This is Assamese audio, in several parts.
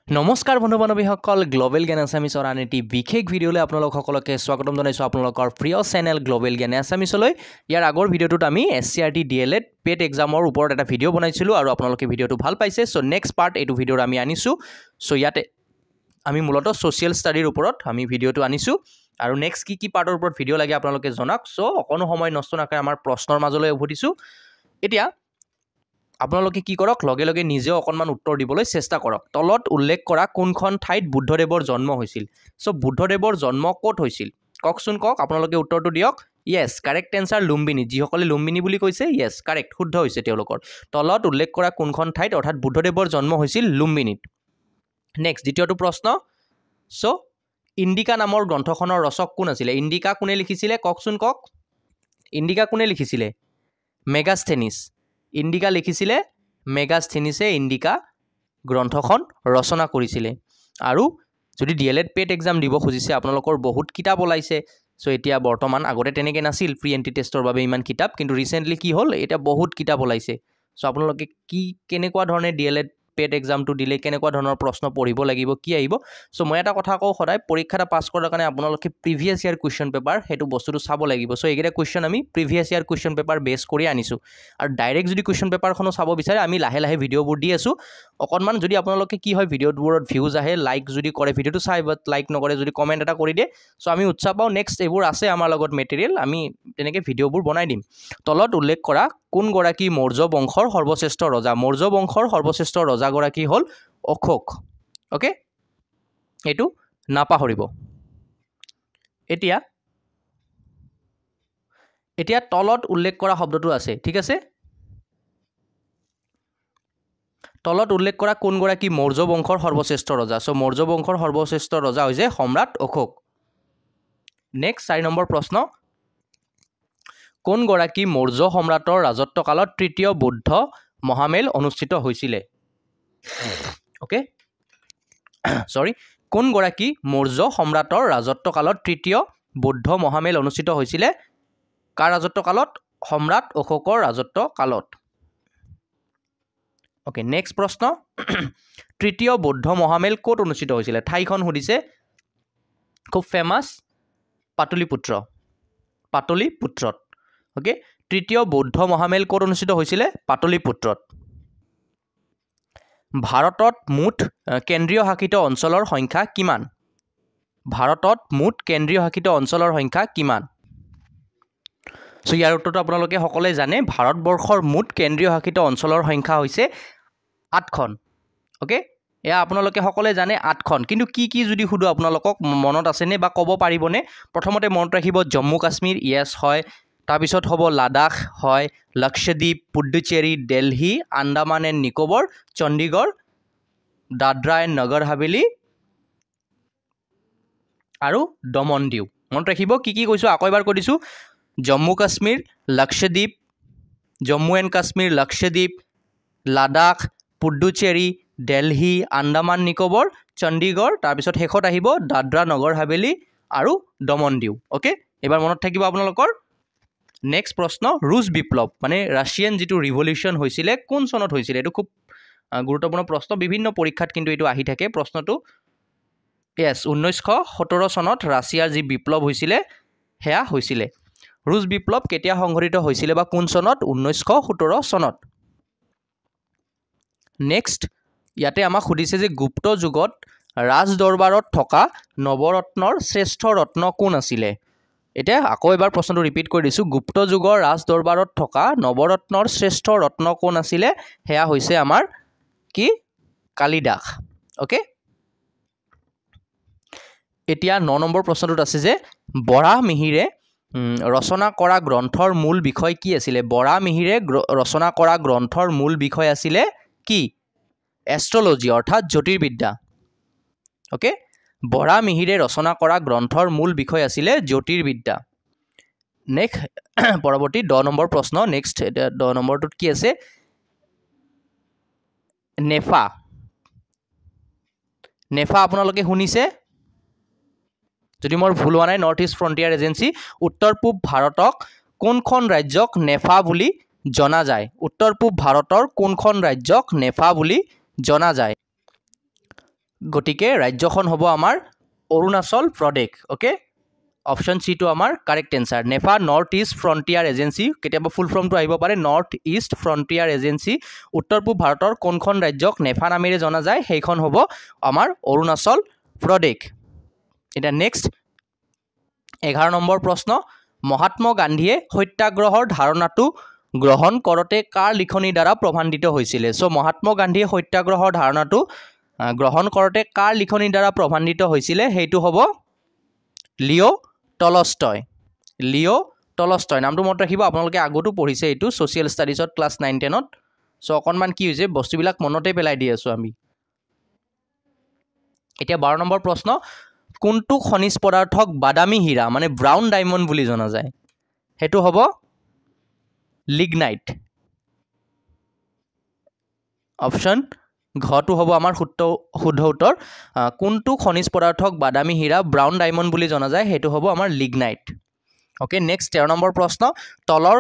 নমস্কাৰ বন্ধু বান্ধৱীসকল গ্লোবেল জ্ঞান আছামিছৰ আন এটি বিশেষ ভিডিঅ'লৈ আপোনালোক সকলোকে স্বাগতম জনাইছোঁ আপোনালোকৰ প্ৰিয় চেনেল গ্লোবেল জ্ঞান আছামিছলৈ। ইয়াৰ আগৰ ভিডিঅ'টোত আমি SCRT DLED পেট এক্সামৰ ওপৰত এটা ভিডিঅ' বনাইছিলোঁ আৰু আপোনালোকে ভিডিঅ'টো ভাল পাইছে। চ' নেক্সট পাৰ্ট এইটো ভিডিঅ'ৰ আমি আনিছোঁ। চ' ইয়াতে আমি মূলতঃ ছ'চিয়েল ষ্টাডিৰ ওপৰত আমি ভিডিঅ'টো আনিছোঁ আৰু নেক্সট কি পাৰ্টৰ ওপৰত ভিডিঅ' লাগে আপোনালোকে জনাওক। চ' অকণো সময় নষ্ট নকৰাকৈ আমাৰ প্ৰশ্নৰ মাজলৈ উভতিছোঁ। এতিয়া আপোনালোকে কি কৰক, লগে লগে নিজেও অকণমান উত্তৰ দিবলৈ চেষ্টা কৰক। তলত উল্লেখ কৰা কোনখন ঠাইত বুদ্ধদেৱৰ জন্ম হৈছিল? চ' বুদ্ধদেৱৰ জন্ম ক'ত হৈছিল কওকচোন, কওক আপোনালোকে উত্তৰটো দিয়ক। য়েছ, কাৰেক্ট এনচাৰ লুম্বিনী। যিসকলে লুম্বিনী বুলি কৈছে য়েছ কাৰেক্ট, শুদ্ধ হৈছে তেওঁলোকৰ। তলত উল্লেখ কৰা কোনখন ঠাইত অৰ্থাৎ বুদ্ধদেৱৰ জন্ম হৈছিল লুম্বিনীত। নেক্সট দ্বিতীয়টো প্ৰশ্ন। চ' ইণ্ডিকা নামৰ গ্ৰন্থখনৰ ৰচক কোন আছিলে? ইণ্ডিকা কোনে লিখিছিলে কওকচোন, কওক। ইণ্ডিকা কোনে লিখিছিলে? মেগাস্থেনিছ। ইণ্ডিকা লিখিছিলে মেগাস্থেনিছে ইণ্ডিকা গ্ৰন্থখন ৰচনা কৰিছিলে। আৰু যদি DLED পেট এক্সাম দিব খুজিছে আপোনালোকৰ বহুত কিতাপ ওলাইছে। চ' এতিয়া বৰ্তমান আগতে তেনেকৈ নাছিল প্ৰি এণ্ট্ৰি টেষ্টৰ বাবে ইমান কিতাপ, কিন্তু ৰিচেণ্টলি কি হ'ল এতিয়া বহুত কিতাপ ওলাইছে। চ' আপোনালোকে কেনেকুৱা ধৰণে DLED পেট এক্সামটো দিলে কেনেকুৱা ধৰণৰ প্ৰশ্ন পঢ়িব লাগিব, কি আহিব। চ' মই এটা কথা কওঁ, সদায় পৰীক্ষা এটা পাছ কৰাৰ কাৰণে আপোনালোকে প্ৰিভিয়াছ ইয়াৰ কুৱেশ্যন পেপাৰ সেইটো বস্তুটো চাব লাগিব। চ' এইকেইটা কুৱেশ্যন আমি প্ৰিভিয়াছ ইয়াৰ কুৱেশ্যন পেপাৰ বেছ কৰি আনিছোঁ। আৰু ডাইৰেক্ট যদি কুৱেশ্যন পেপাৰখনো চাব বিচাৰে আমি লাহে লাহে ভিডিঅ'বোৰ দি আছোঁ। অকণমান যদি আপোনালোকে কি হয় ভিডিঅ'বোৰত ভিউজ আহে, লাইক যদি কৰে ভিডিঅ'টো চাই, বাট লাইক নকৰে যদি কমেণ্ট এটা কৰি দিয়ে, চ' আমি উৎসাহ পাওঁ। নেক্সট এইবোৰ আছে আমাৰ লগত মেটেৰিয়েল, আমি তেনেকৈ ভিডিঅ'বোৰ বনাই দিম। তলত উল্লেখ কৰা কোনগৰাকী মৌৰ্য বংশৰ সৰ্বশ্ৰেষ্ঠ ৰজা? মৌৰ্য বংশৰ সৰ্বশ্ৰেষ্ঠ ৰজাগৰাকী হ'ল অশোক। অ'কে, এইটো নাপাহৰিব। এতিয়া তলত উল্লেখ কৰা শব্দটো আছে, ঠিক আছে। তলত উল্লেখ কৰা কোনগৰাকী মৌৰ্য বংশৰ সৰ্বশ্ৰেষ্ঠ ৰজা? চ' মৌৰ্য বংশৰ সৰ্বশ্ৰেষ্ঠ ৰজা হৈছে সম্ৰাট অশোক। নেক্সট 4 নম্বৰ প্ৰশ্ন। কোনগৰাকী মৌৰ্য সম্ৰাটৰ ৰাজত্বকালত তৃতীয় বৌদ্ধ মহামেল অনুষ্ঠিত হৈছিলে? অ'কে, কোনগৰাকী মৌৰ্য সম্ৰাটৰ ৰাজত্বকালত তৃতীয় বৌদ্ধ মহামেল অনুষ্ঠিত হৈছিলে? কাৰ ৰাজত্বকালত? সম্ৰাট অশোকৰ ৰাজত্বকালত। অ'কে, নেক্সট প্ৰশ্ন। তৃতীয় বৌদ্ধ মহামেল ক'ত অনুষ্ঠিত হৈছিলে? ঠাইখন সুধিছে, খুব ফেমাছ, পাটলিপুত্ৰত। অ'কে, তৃতীয় বৌদ্ধ মহামেল ক'ত অনুষ্ঠিত হৈছিলে? পাটলিপুত্ৰত। ভাৰতত মুঠ কেন্দ্ৰীয় শাসিত অঞ্চলৰ সংখ্যা কিমান? ভাৰতত মুঠ কেন্দ্ৰীয় শাসিত অঞ্চলৰ সংখ্যা কিমান? চ' ইয়াৰ উত্তৰটো আপোনালোকে সকলোৱে জানে। ভাৰতবৰ্ষৰ মুঠ কেন্দ্ৰীয় শাসিত অঞ্চলৰ সংখ্যা হৈছে 8খন। অ'কে, এয়া আপোনালোকে সকলোৱে জানে 8খন। কিন্তু কি যদি সুধো আপোনালোকক মনত আছেনে বা ক'ব পাৰিবনে? প্ৰথমতে মনত ৰাখিব জম্মু কাশ্মীৰ, য়েছ হয়। তাৰপিছত হ'ব লাডাখ হয়, লক্ষদ্বীপ, পুডুচেৰী, দিল্লী, আন্দামান এণ্ড নিকোবৰ, চণ্ডীগড়, দাদৰা এণ্ড নগৰ হাভেলী আৰু দমন দিউ। মনত ৰাখিব কি কৈছোঁ, আকৌ এবাৰ কৈ দিছোঁ। জম্মু কাশ্মীৰ, লক্ষদ্বীপ, জম্মু এণ্ড কাশ্মীৰ, লক্ষদ্বীপ, লাডাখ, পুডুচেৰী, দিল্লী, আন্দামান নিকোবৰ, চণ্ডীগড়, তাৰপিছত শেষত আহিব দাদৰা নগৰ হাভেলী আৰু দমন দিউ। অ'কে, এবাৰ মনত থাকিব আপোনালোকৰ। নেক্সট প্ৰশ্ন। ৰুছ বিপ্লৱ মানে ৰাছিয়ান যিটো ৰিভলিউশ্যন হৈছিলে কোন চনত হৈছিলে? এইটো খুব গুৰুত্বপূৰ্ণ প্ৰশ্ন, বিভিন্ন পৰীক্ষাত কিন্তু এইটো আহি থাকে প্ৰশ্নটো। য়েছ, 1917 চনত ৰাছিয়াৰ যি বিপ্লৱ হৈছিলে সেয়া হৈছিলে। ৰুছ বিপ্লৱ কেতিয়া সংঘটিত হৈছিলে বা কোন চনত? 1917 চনত। নেক্সট ইয়াতে আমাক সুধিছে যে গুপ্ত যুগত ৰাজ দৰবাৰত থকা নৱৰত্নৰ শ্ৰেষ্ঠ ৰত্ন কোন আছিলে? এতিয়া আকৌ এবাৰ প্ৰশ্নটো ৰিপিট কৰি দিছোঁ। গুপ্ত যুগৰ ৰাজ দৰবাৰত থকা নৱৰত্নৰ শ্ৰেষ্ঠ ৰত্ন কোন আছিলে? সেয়া হৈছে আমাৰ কি? কালিদাস। অ'কে, এতিয়া 9 নম্বৰ প্ৰশ্নটোত আছে যে বৰাহমিহিৰে ৰচনা কৰা গ্ৰন্থৰ মূল বিষয় কি আছিলে? বৰাহমিহিৰে ৰচনা কৰা গ্ৰন্থৰ মূল বিষয় আছিলে কি? এষ্ট্ৰলজি অৰ্থাৎ জ্যোতিৰ্বিদ্যা। অ'কে, বৰাহমিহিৰে ৰচনা কৰা গ্ৰন্থৰ মূল বিষয় আছিলে জ্যোতিৰ্বিদ্যা। নেক্সট পৰৱৰ্তী 10 নম্বৰ প্ৰশ্ন। নেক্সট 10 নম্বৰটোত কি আছে? নেফা আপোনালোকে শুনিছে? যদি মোৰ ভুল হোৱা নাই, নৰ্থ ইষ্ট ফ্ৰণ্টিয়াৰ এজেঞ্চি। উত্তৰ পূব ভাৰতক কোনখন ৰাজ্যক নেফা বুলি জনা যায়? উত্তৰ পূব ভাৰতৰ কোনখন ৰাজ্যক নেফা বুলি জনা যায়? গতিকে ৰাজ্যখন হ'ব আমাৰ Arunachal Pradesh okay option C টো আমাৰ correct answer NEFA north east frontier agency কেতিয়াবা ফুল ফৰ্মটো আহিব পাৰে নৰ্থ ইষ্ট ফ্ৰণ্টিয়াৰ এজেন্সি উত্তৰ পূব ভাৰতৰ কোনখন ৰাজ্যক নেফা নামেৰে জনা যায় সেইখন হ'ব আমাৰ অৰুণাচল প্ৰদেশ এটা নেক্সট 11 নম্বৰ প্ৰশ্ন মহাত্মা গান্ধীয়ে সত্যাগ্ৰহৰ ধাৰণাটো গ্ৰহণ কৰোতে কাৰ লিখনিৰ দ্বাৰা প্ৰভাৱিত হৈছিল সো মহাত্মা গান্ধীয়ে সত্যাগ্ৰহৰ ধাৰণাটো গ্ৰহণ কৰোতে কাৰ লিখনিৰ দ্বাৰা প্ৰভাৱিত হৈছিল হেতু হ'ব লিও টলষ্টয় নামটো মনত ৰাখিব আপোনালোকে আগতো পঢ়িছে এইটো সোশিয়েল ষ্টাডিজত ক্লাস 9 10ত সো অকনমান কি হৈছে বস্তুবিলাক মনতে পেলাই দি আছো আমি এতিয়া 12 নম্বৰ প্ৰশ্ন কোনটো খনিজ পদাৰ্থক বাদামী হীৰা মানে ব্ৰাউন ডায়মণ্ড বুলি জনা যায় হেতু হ'ব লিগনাইট অপশ্যন ঘটো হ'ব আমাৰ শুদ্ধ উত্তৰ কোনটো খনিজ পদাৰ্থক বাদামী হীৰা ব্ৰাউন ডায়মণ্ড বুলি জনা যায় হেতু হ'ব আমাৰ লিগনাইট ওকে নেক্সট 13 নম্বৰ প্ৰশ্ন তলৰ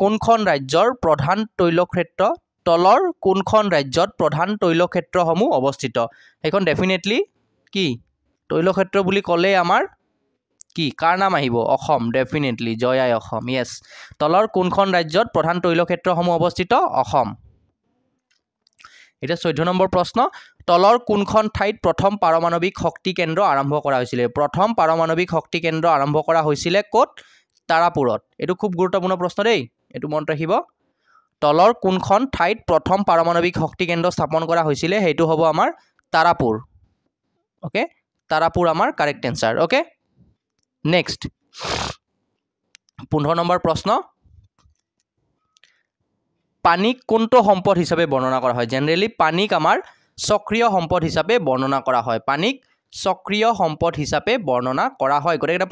কোনখন ৰাজ্যৰ প্ৰধান তৈলক্ষেত্ৰ তলৰ কোনখন ৰাজ্যত প্ৰধান তৈলক্ষেত্ৰসমূহ অৱস্থিত এখন ডেফিনেটলি কি তৈলক্ষেত্ৰ বুলি ক'লে আমাৰ কি কাৰ নাম আহিব অসম ডেফিনেটলি জয়াই অসম ইয়েস তলৰ কোনখন ৰাজ্যত প্ৰধান তৈলক্ষেত্ৰসমূহ অৱস্থিত অসম এটা 14 নম্বৰ প্ৰশ্ন তলৰ কোনখন ঠাইত প্ৰথম পাৰমাণৱিক শক্তি কেন্দ্ৰ আৰম্ভ কৰা হৈছিল প্ৰথম পাৰমাণৱিক শক্তি কেন্দ্ৰ আৰম্ভ কৰা হৈছিল ক'ত তাৰাপুৰত এটো খুব গুৰুত্বপূৰ্ণ প্ৰশ্ন দেই এটো মনত ৰাখিব তলৰ কোনখন ঠাইত প্ৰথম পাৰমাণৱিক শক্তি কেন্দ্ৰ স্থাপন কৰা হৈছিল হেতু হ'ব আমাৰ তাৰাপুৰ ওকে তাৰাপুৰ আমাৰ correct answer okay next 15 number প্ৰশ্ন পানীক কোনটো সম্পদ হিচাপে বৰ্ণনা কৰা হয় জেনাৰেলি পানীক আমাৰ সক্ৰিয় সম্পদ হিচাপে বৰ্ণনা কৰা হয় পানীক সক্ৰিয় সম্পদ হিচাপে বৰ্ণনা কৰা হয় গটেটা